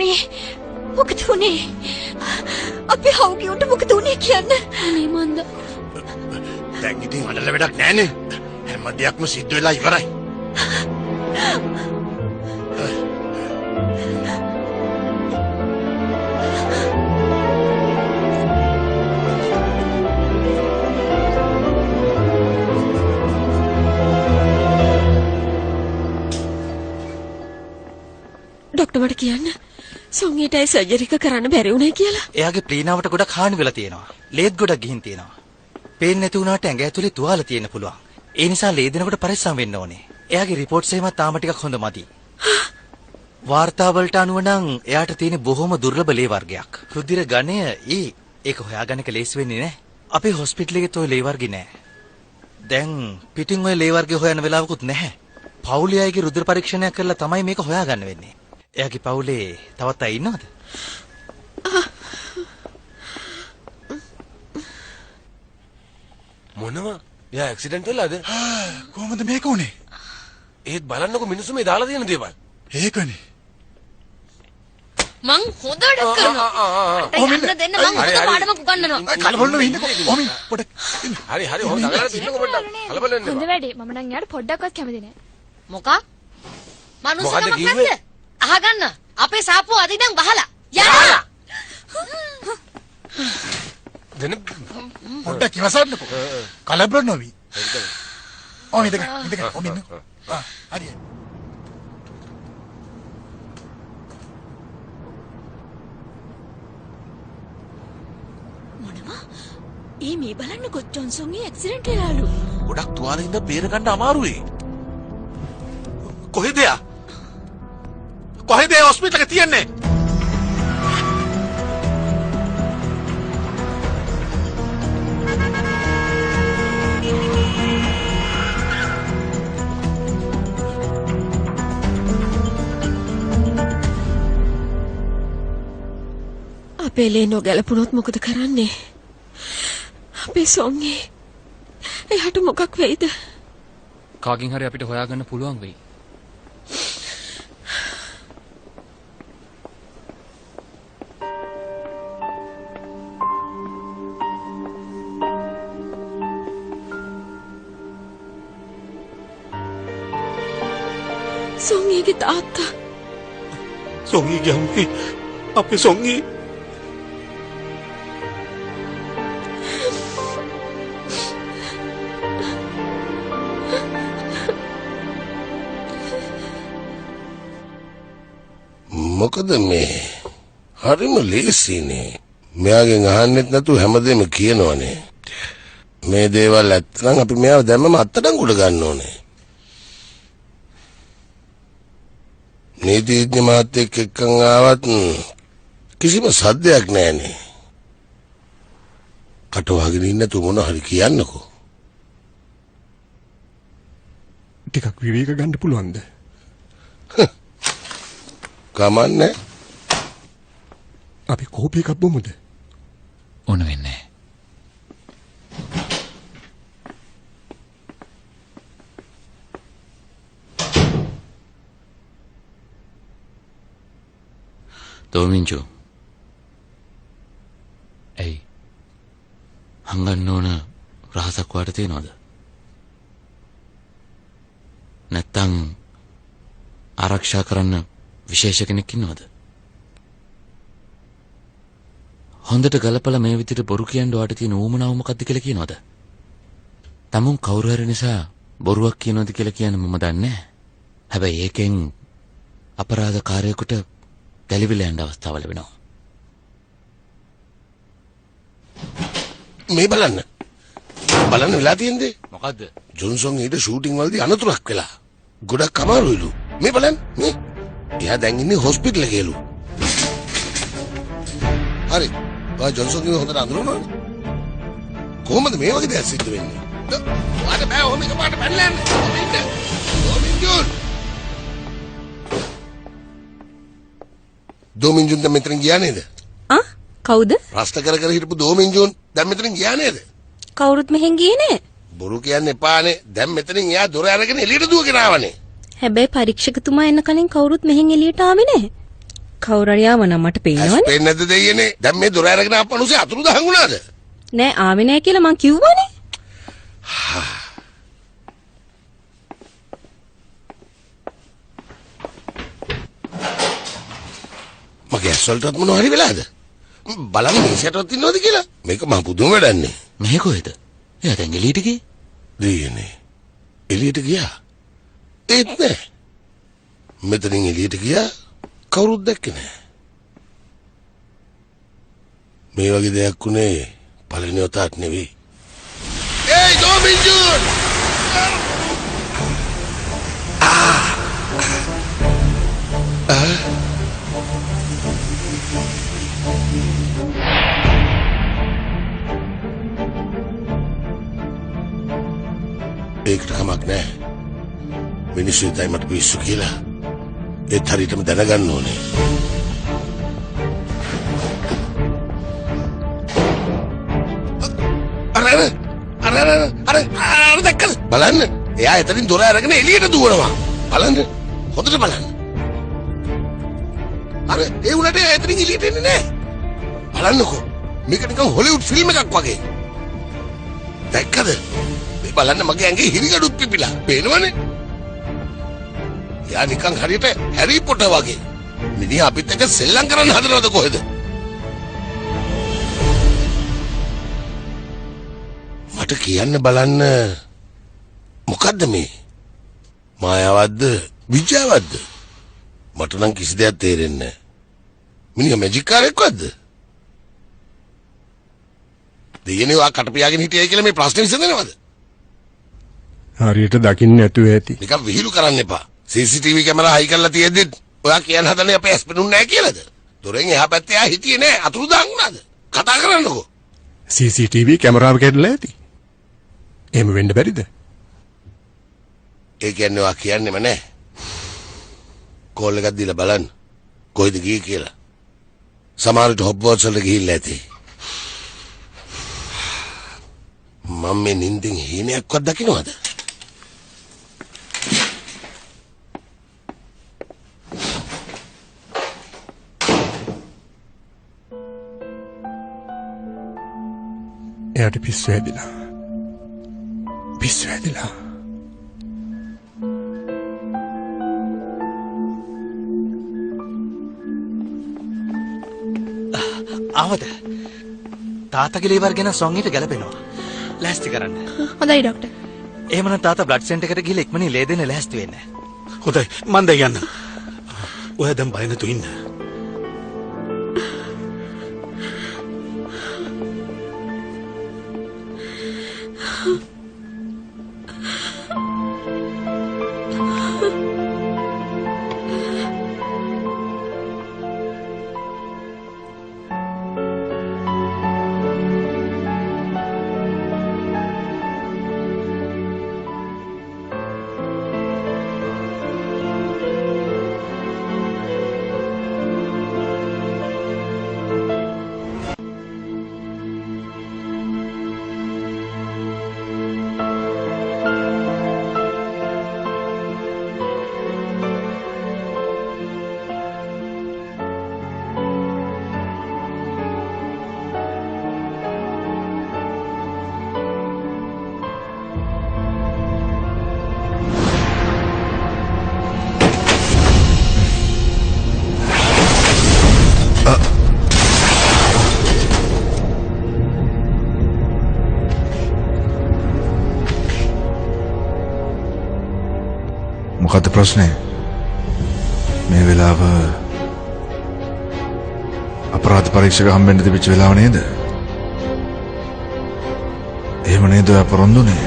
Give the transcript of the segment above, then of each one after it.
මේ මොකද උනේ? අපි හවුගේ උන්ට මොකද උනේ කියන්න. අනේ මන්ද. දැන් ඉතින් අඬල වැඩක් නැහනේ. හැම දෙයක්ම සිද්ධ වෙලා ඉවරයි. ડોක්ටර් මට කියන්න සොංගීටයි සර්ජරි එක කරන්න බැරි වුණේ කියලා. එයාගේ ප්ලීනාවට ගොඩක් හානි වෙලා තියෙනවා. ලේත් ගොඩක් ගිහින් තියෙනවා. පේන්නේ නැති වුණාට ඇඟ ඇතුලේ තුවාල තියෙන්න පුළුවන්. ඒ නිසා ලේ දෙනකොට පරිස්සම් වෙන්න ඕනේ. එයාගේ රිපෝට්ස් එහෙම තාම ටිකක් හොඳ මදි. වාර්තා වලට අනුව නම් එයාට තියෙන බොහොම දුර්ලභ ලේ වර්ගයක්. රුධිර ඝනය ඒක හොයාගන්න එක ලේසි වෙන්නේ නැහැ. අපේ හොස්පිටල් එකේ toy ලේ වර්ගය නැහැ. දැන් පිටින් ඔය ලේ වර්ගය හොයන්න වෙලාවකුත් නැහැ. පවුලේ අයගේ රුධිර පරීක්ෂණයක් කරලා තමයි මේක හොයාගන්න වෙන්නේ. එයාගේ පවුලේ තවත් අය ඉන්නවද? මොනවා? එයා ඇක්සිඩන්ට් වෙලාද? කොහොමද මේක උනේ? ඒත් බලන්නකො මිනිස්සු මේ දාලා තියෙන දේවල්. ඒකනේ. මං හොඳට කරනවා. යන්න දෙන්න මං හොඳ පාඩමක් උගන්වනවා. කලබල නොවෙ ඉන්නකෝ. ඔමින් පොඩක්. හරි හරි හොඳ නගලා තින්නකො පොඩ්ඩක්. කලබල වෙන්න හොඳ එපා. වැඩේ. මම නම් යාට පොඩ්ඩක්වත් කැමති නෑ. මොකක්? මනුස්සකමක් කිව්වේ? නැද්ද? අහගන්න. අපේ සාප්පුව අද ඉඳන් වහලා. යන්න. දෙන්න පොඩ්ඩක් ඉවසන්නකෝ. කලබල නොවි. ඔමින් ඉඳගන්න. ඔමින්. හරි. මේ බලන්නකො ජොන්සන්ගේ ඇක්සිඩන්ට් වෙලාලු. ගොඩක් තුවාලින්ද බේර ගන්න අමාරුයි. කොහෙද යා? කොහෙද හොස්පිටල් එක තියන්නේ? අපේ ලේ නොගැලපුණොත් මොකද කරන්නේ? අපේ සොංගේ එයාට මොකක් වෙයිද? කාගෙන් හරි අපිට හොයාගන්න පුළුවන් වෙයි. සොංගීගේ තාත්තා. සොංගීගේ අම්මේ අපේ සොංගී මොකද මේ හරිම ලේසිනේ. මෙයාගෙන් අහන්නෙත් නැතුව හැමදේම කියනවනේ. මේ දේවල් ඇත්තනම් අපි මෙයාව දැම්මම අත්තඩංගුවට ගන්න ඕනේ. නීතිඥ මහත්තයෙක් එක්කන් ආවත් කිසිම සද්දයක් නැහැනේ. කට වහගෙන ඉන්න නැතුව මොන හරි කියන්නකෝ. ටිකක් විවේක ගන්න පුළුවන්ද? කමන්නේ. අපි කෝපි එකක් බොමුද? ඕන වෙන්නේ. දෝමින්චෝ. ඇයි? හංගන්න ඕන රහසක් වාට තියෙනවද? නැත්තම් ආරක්ෂා කරන්න විශේෂ කෙනෙක් ඉන්නවද? හොඳට ගලපලා මේ විදිහට බොරු කියන්න ඔයාට තියෙන ඌමනාව මොකක්ද කියලා කියනවද? තමුන් කවුරු හරි නිසා බොරුවක් කියනවද කියලා කියන්න මම දන්නේ නැහැ. හැබැයි ඒකෙන් අපරාධකාරයෙකුට ගැලවිලා යන්න අවස්ථාවල වෙනවා. මේ බලන්න. බලන්න වෙලා තියෙන්නේ. මොකද්ද? ජොන්සන් ඊට ෂූටින් වලදී අනතුරක් වෙලා. ගොඩක් අමාරුයිලු. මේ බලන්න. මේ එයා දැන් ඉන්නේ හොස්පිටල් එකේලු. හරි. ඔයා ජොන්සන්ගේ හොඳට අඳුරනවද? කොහොමද මේ වගේ දෙයක් සිද්ධ වෙන්නේ? ඔයාට බෑ ඔහොම එකපාරට පැනලා යන්න. දෝමින්ජුන්. දෝමින්ජුන් දැන් මෙතන ගියා නේද? කවුද? රස්ත කර කර හිටපු දෝමින්ජුන් දැන් මෙතන ගියා නේද? කවුරුත් මෙහෙන් ගියේ නෑ. බොරු කියන්න එපානේ. දැන් මෙතනින් එයා දොර අරගෙන එළියට දුවගෙන ආවනේ. හැබැයි පරීක්ෂකතුමා එන්න කලින් කවුරුත් මෙහෙන් එළියට ආවේ නෑ. කවුරුරියාව නම් මට පේනවනේ. පේන්නේ නැද්ද දෙයියනේ? දැන් මේ දොර අරගෙන ආපනුසේ අතුරුදහන් වුණාද? නෑ ආවේ නෑ කියලා මං කිව්වනේ. මගේ ඇස්වලටත් මොනවා හරි වෙලාද? බලන්න මේසයටවත් ඉන්නවද කියලා. මේක මහ පුදුම වැඩන්නේ. මෙහෙ කොහෙද? එයා දැන් එළියට ගියේ. දෙයියනේ. එළියට ගියා. ඒත් නෑ. මෙතනින් එළියට ගියා කවුරුත් දැක්කේ නෑ. මේ වගේ දෙයක් උනේ පළවෙනි වතාවට නෙවෙයි. Hey, Dominjon! ඒකට කමක් නෑ. මිනිස්සු හිතයි මට පිස්සු කියලා. ඒත් හරියටම දැනගන්න ඕනේ. අර දැක්කද? බලන්න. එයා එතනින් දොර අරගෙන එළියට දුවනවා. බලන්න. හොඳට බලන්න. අර ඒ උනට එතනින් එළියට එන්නේ නැහැ. බලන්නකෝ. මේක නිකන් හොලිවුඩ් ෆිල්ම් එකක් වගේ. දැක්කද? මේ බලන්න මගේ ඇඟේ හිරිගඩුත් පිපිලා. පේනවනේ? යා නිකන් හරියට හැරි පොටර් වගේ. මිනිහා අපිත් එක්ක සෙල්ලම් කරන්න හදනවද කොහෙද? මට කියන්න බලන්න මොකද්ද මේ? මායාවක්ද? විජයවක්ද? මට නම් කිසි දෙයක් තේරෙන්නේ නැහැ. මිනිහා මැජික් කාරයෙක්වත්ද? දෙයනේ වා කටපියාගෙන හිටියයි කියලා මේ ප්‍රශ්නේ විසඳනවද? හරියට දකින්න නැතුව ඇති. නිකන් විහිළු කරන්න එපා. CCTV කැමරා හයි කරලා තියෙද්දි ඔයා කියන්න හදන්නේ අපේ ඇස් පෙනුන්නේ නැහැ කියලාද? දොරෙන් එහා පැත්තේ ආ හිටියේ නැහැ. අතුරුදහන් වුණාද? කතා කරන්නකෝ. CCTV කැමරාව කැඩලා ඇති. එහෙම වෙන්න බැරිද? ඒ කියන්නේ ඔයා කියන්නේම නැහැ. කෝල් එකක් දීලා බලන්න. කොයිද ගියේ කියලා. සමහරවිට හොබ්වර්ඩ්ස් වලට ගිහිල්ලා ඇති. මම මේ නිින්දෙන් හීනයක්වත් දකින්නවද? එයාට පිස්සු හැදිලා. පිස්සු හැදිලා. ආවද? තාත්තගේ ලීවර් ගැන සොන් එකට ගැලපෙනවා. ලෑස්ති කරන්න. හොඳයි ડોක්ටර්. එහෙමනම් තාත්තා බ්ලඩ් සෙන්ටර් එකට ගිහලා ඉක්මනින් ලේ දෙන්න ලෑස්ති වෙන්න. හොඳයි මන් දැන් යන්න. ඔයා දැන් බය නැතු ඉන්න. මොකද්ද ප්‍රශ්නේ? මේ වෙලාව අපරාධ පරීක්ෂක හම්බෙන්න තිබිච්ච වෙලාව නේද? එහෙම නේද ඔයා පොරොන්දුනේ?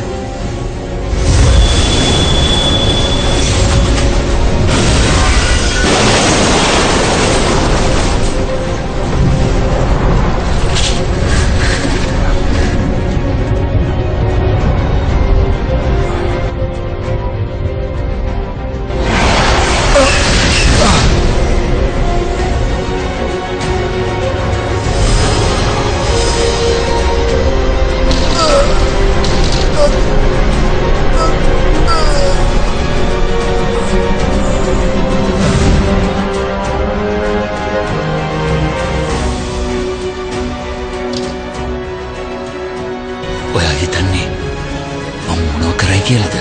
ඔයා හිතන්නේ මම මොනව කරයි කියලාද?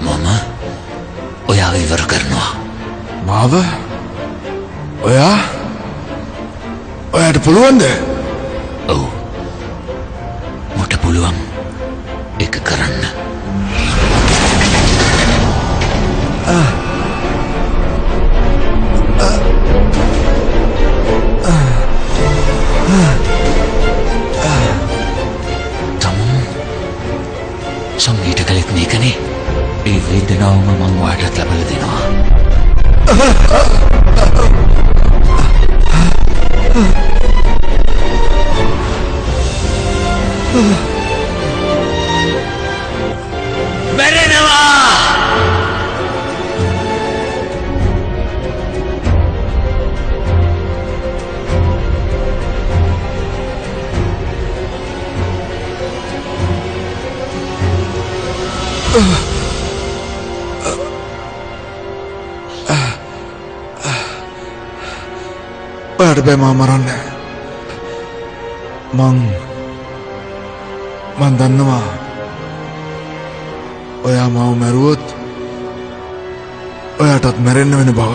මම ඔයාව ඉවර කරනවා. මාව? ඔයාට පුළුවන්ද? ඔව්. මට පුළුවන් ඒක කරන්න. සංගීත කලෙත් මේකනේ. ඒ වේදනාවම මං ඔයාටත් ලබලා දෙනවා. මැරෙනවා! ඔයාට බෑ මාව මරන්න. මං දන්නවා ඔයා මාව මැරුවොත් ඔයාටත් මැරෙන්න වෙන බව.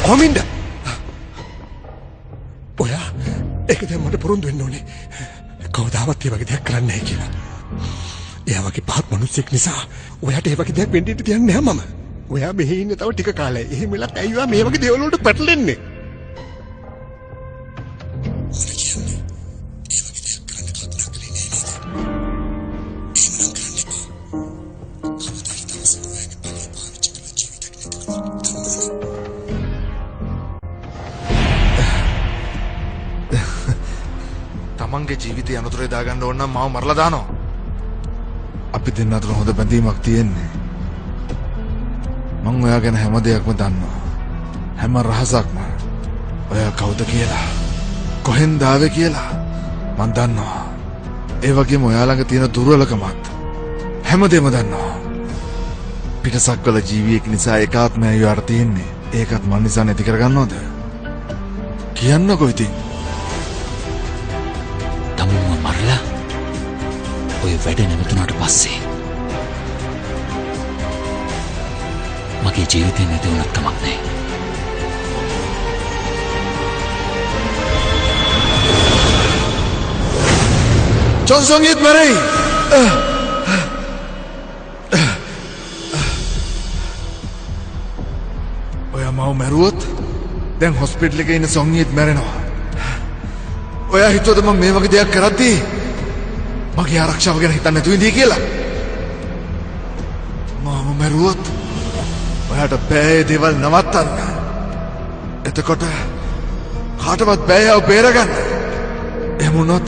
කොමින්ද? ඔයා ඒක දැන් මට පොරොන්දු වෙන්න ඕනේ. කවදාවත් ඒ වගේ දෙයක් කරන්නේ නැහැ කියලා. එයා වගේ පහත් මිනිස්සෙක් නිසා ඔයාට ඒ වගේ දෙයක් වෙන්න ඉඩ තියන්නේ නැහැ මම. ඔයා මෙහි ඉන්න තව ටික කාලයක්. එහෙම වෙලත් ඇයි ඔයා මේ වගේ දේවල් වලට පැටලෙන්නේ? තමන්ගේ ජීවිතය අනතුරේ දාගන්න ඕන නම් මාව මරලා දානවා. අපි දෙන්න අතර හොඳ බැඳීමක් තියෙන්නේ. මං ඔයා ගැන හැම දෙයක්ම දන්නවා. හැම රහසක්ම. ඔයා කවුද කියලා, කොහෙන්ද ආවේ කියලා මං දන්නවා. ඒ වගේම ඔයා ළඟ තියෙන දුර්වලකමත් හැමදේම දන්නවා. පිටසක්වල ජීවියෙක් නිසා ඒකාත්මයයි ඔයාට තියෙන්නේ. ඒකත් මන් නිසා නැති කරගන්නවද? කියන්නකෝ ඉතින්. තමුන්ව මරලා ඔය වැඩ නැවතුනාට පස්සේ මගේ ජීවිතේ නැති වුණත් කමක් නැහැ. ජොන්සන්ගේත් මැරෙයි. ඔයා මාව මැරුවොත් දැන් හොස්පිටල් එකේ ඉන්න සොන්ගීත් මැරෙනවා. ඔයා හිතුවද මම මේ වගේ දෙයක් කරද්දී මගේ ආරක්ෂාව ගැන හිතන්නේ නැතුව ඉඳී කියලා? මාව මැරුවොත් ඔයාට බෑ ඒ දේවල් නවත්තන්න. එතකොට කාටවත් බෑ යව බේරගන්න. එහෙම වුණොත්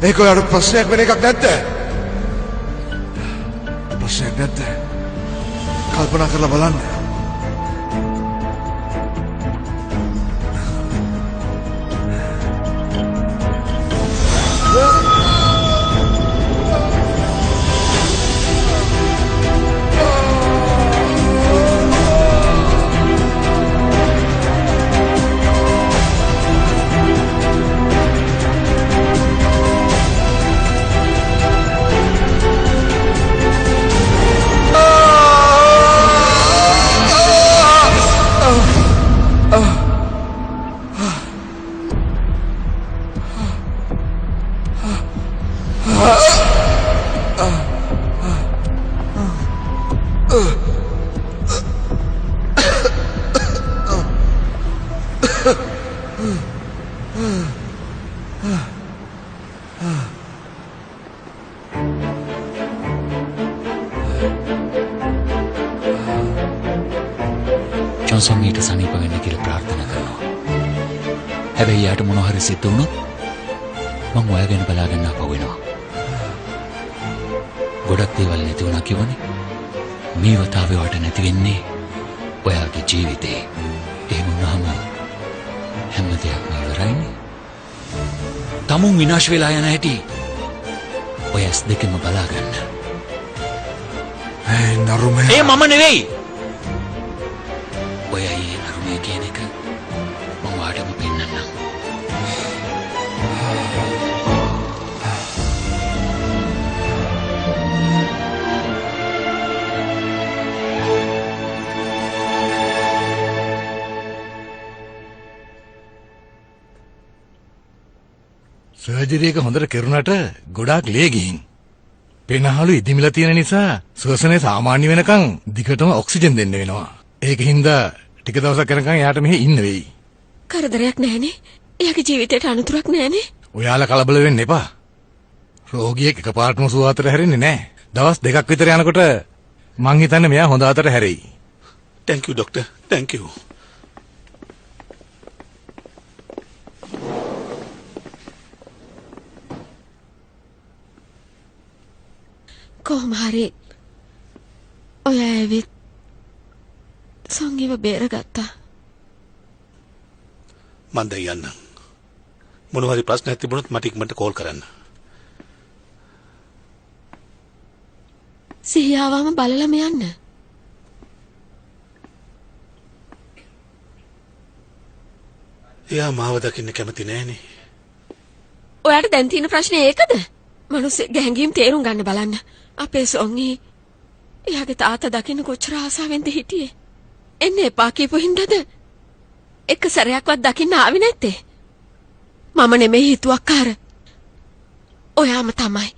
ඒක ඔයාට ප්‍රශ්නයක් වෙන එකක් නැද්ද? ප්‍රශ්නයක් නැද්ද? කල්පනා කරලා බලන්න. ජොන්සන් ඊට සනීප වෙන්න කියලා ප්‍රාර්ථනා කරනවා. හැබැයි යාට මොනවා හරි සිද්ධ වුණොත් මං ඔයා ගැන බලාගෙන ආපහු එනවා. ගොඩක් දේවල් නැති වුණා කියවනේ. මේ වතාවේ වට නැති වෙන්නේ ඔයාගේ ජීවිතේ. එහෙම වුණාම හැම දෙයක්ම ඉවරයිනේ. තමුන් විනාශ වෙලා යන හැටි ඔය ඇස් දෙකෙන්ම බලාගන්න. ඒ නරුමේ. ඒ මම නෙවෙයි. ඔය අයියේ නරුමේ කියන එක මම වාටම පෙන්නන්නම්. සර්ජරි එක හොඳට කෙරුණාට ගොඩාක් ලේ ගිහින්. පෙනහළු ඉදිමිලා තියෙන නිසා ශ්වසනය සාමාන්‍ය වෙනකන් දිගටම ඔක්සිජන් දෙන්න වෙනවා. ඒකින්ද ටික දවසක් කරනකන් එයාට මෙහෙ ඉන්න වෙයි. කරදරයක් නැහනේ. එයාගේ ජීවිතයට අනතුරක් නැහනේ. ඔයාලා කලබල වෙන්න එපා. රෝගියෙක් එකපාරටම සුව අතර හැරෙන්නේ නැහැ. දවස් දෙකක් විතර යනකොට මං හිතන්නේ මෙයා හොඳ අතර හැරෙයි. Thank you, doctor. Thank you. කොහොම හරි ඔය ඇවිත් සංගීව බේරගත්තා. මන් දැන් යන්නම්. මොනවා හරි ප්‍රශ්නයක් තිබුණොත් මට ඉක්මනට කෝල් කරන්න. සිහියාවම බලලම යන්න. එයා මාව දකින්න කැමති නෑනේ. ඔයාට දැන් තියෙන ප්‍රශ්නේ ඒකද? මිනිස්සුගේ හැඟීම් තේරුම් ගන්න බලන්න. අපේ සොංගි එයාගේ තාත්තා දකින්න කොච්චර ආසාවෙන්ද හිටියේ. එන්න එපා කියපු හින්දාද එක සැරයක්වත් දකින්න ආවේ නැත්තේ. මම නෙමෙයි හිතුවක්කාර. ඔයාම තමයි.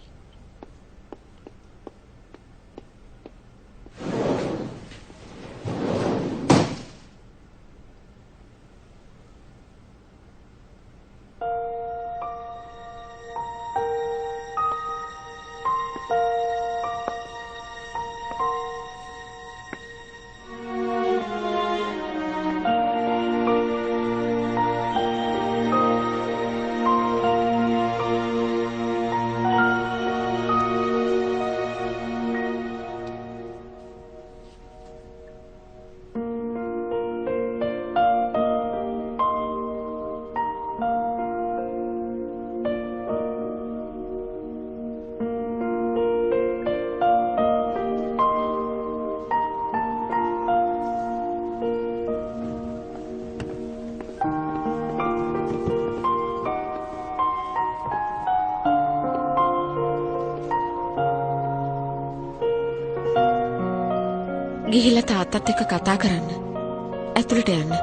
ගිහිල්ලා තාත්තත් එක්ක කතා කරන්න. ඇතුළට යන්න.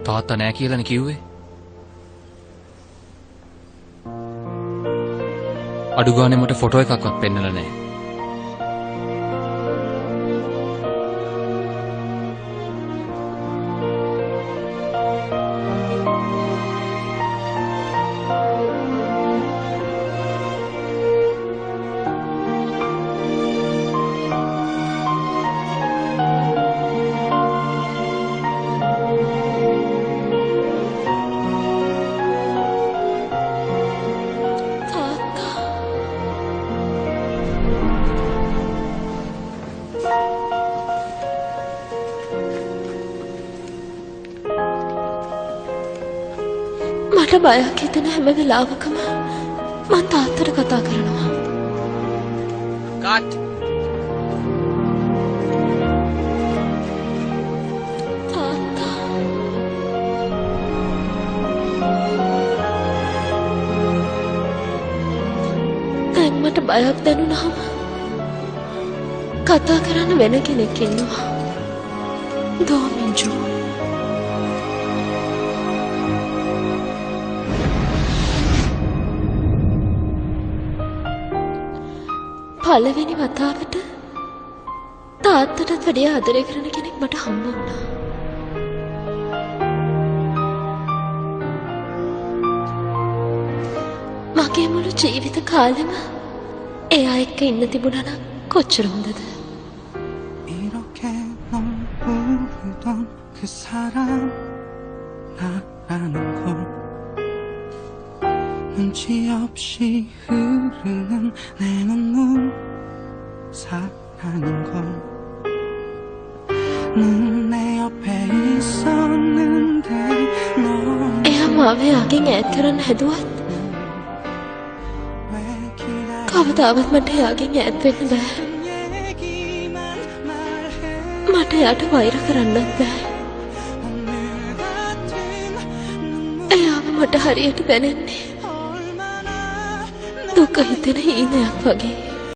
තාත්තා නෑ කියලානේ කිව්වේ. අඩු ගානේ මට ෆොටෝ එකක්වත් පෙන්නලා නෑ. මට බයක් හිතෙන හැම වෙලාවකම මං තාත්තට කතා කරනවා. කට්. තාත්තා. දැන් මට බයක් දැනුණාම කතා කරන්න වෙන කෙනෙක් ඉන්නවා. දෝමින්ජෝ. පළවෙනි වතාවට තාත්තටත් වැඩිය ආදරය කරන කෙනෙක් මට හම්බ වුණා. මගේ මුළු ජීවිත කාලෙම එයා එක්ක ඉන්න තිබුණා නම් කොච්චර හොඳද? 이렇게 널 부르던 그 사람 나라는 걸 눈치 없이 흐르는 내 눈물 사랑인 걸넌 내 옆에 있었는데 넌 එයා මාව එයාගෙන් ඈත් කරන්න හැදුවත් කවදාවත් මට එයාගෙන් ඈත් වෙන්න බෑ. මට එයාට වෛර කරන්නත් බෑ. එයාව මට හරියට බැනෙන්නේ දුක හිතෙන හීනයක් වගේ.